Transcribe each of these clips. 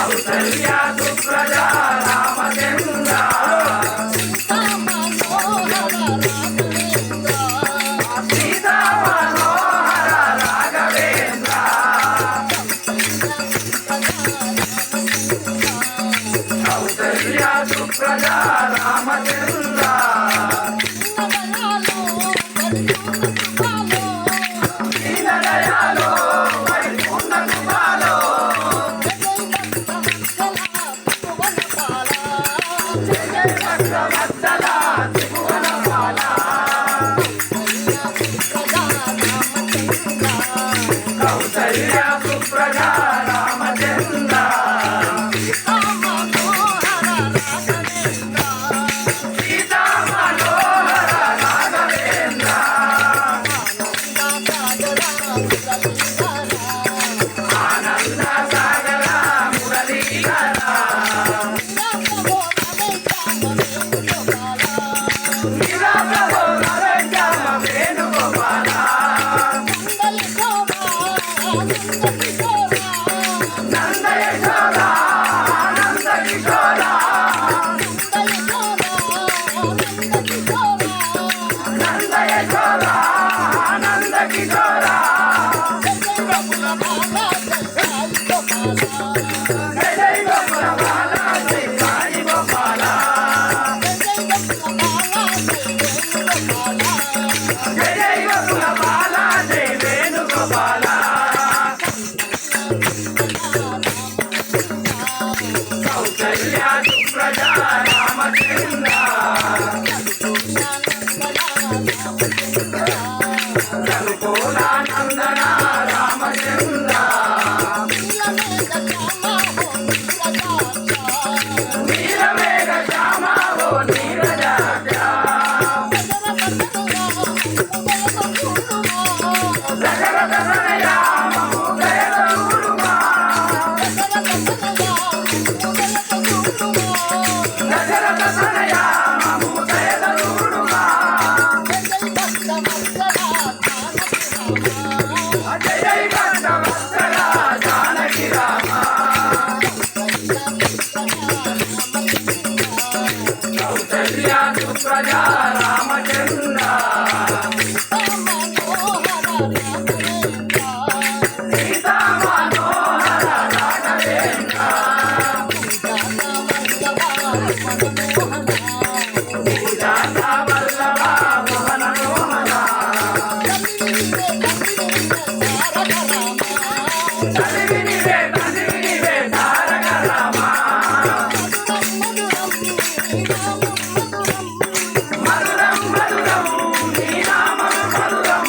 కౌసల్య సుప్రజా రామచంద్ర సీతా మనోహర రాఘవేంద్ర కౌసల్య సుప్రజా రామచంద్ర దీనదయాలో పరిపూర్ణ కృపాలో జయ భక్తవత్సల త్రిభువన పాల కౌసల్య సుప్రజా రామచంద్ర సీతా మనోహర రాఘవేంద్ర ఆనంద సాగర మురళీధర నిరామోహరజామ వేణుగోపాల నంద యశోద ఆనంద కిశోర నంద యశోద ఆనంద కిశోర జయ జయ గోకుల బాల జయ సాయి గోపాల జయ జయ గోకుల బాల జయ వేణుగోపాల కౌసల్య సుప్రజా రామచంద్ర రఘుకుల నందన రామచంద్ర నీలమేఘ శ్యామ ఓ నీరజాక్ష దశరథ తనయ మము దయగూరుమా దశరథ తనయ మము దయగూరుమా జయ జయ భక్తవత్సల జానకి రామ కౌసల్య సుప్రజా రామచంద్ర సీతా మనోహర రాఘవేంద్ర పూజాత వల్లభ మోహన మోహన తల్లి నీవే తండ్రి నీవే తారక రామ మధురం మధురం నీ నామం మధురం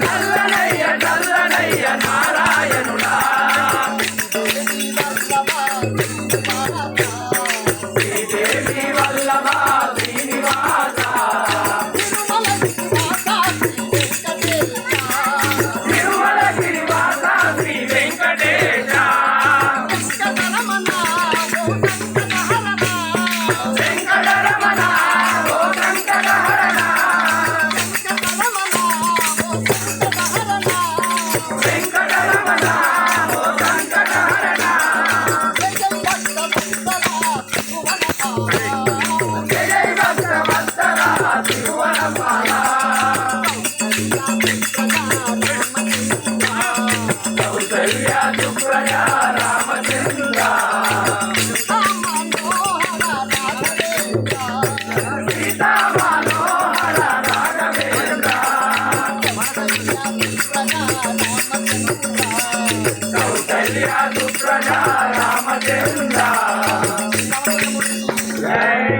నల్లనయ్య నల్లనయ్య నారాయణుడా శ్రీదేవి వల్లభ శ్రీనివాస తిరుమల గిరివాస శ్రీ వెంకటేశ వెంకటరమణ ఓ సంకటహరణ వెంకటరమణ ఓ సంకటహరణ జయ జయ భక్తవత్సల త్రిభువన పాల కౌసల్య సుప్రజా రామచంద్ర సీతా మనోహర రాఘవేంద్ర కౌసల్య సుప్రజా రామచంద్ర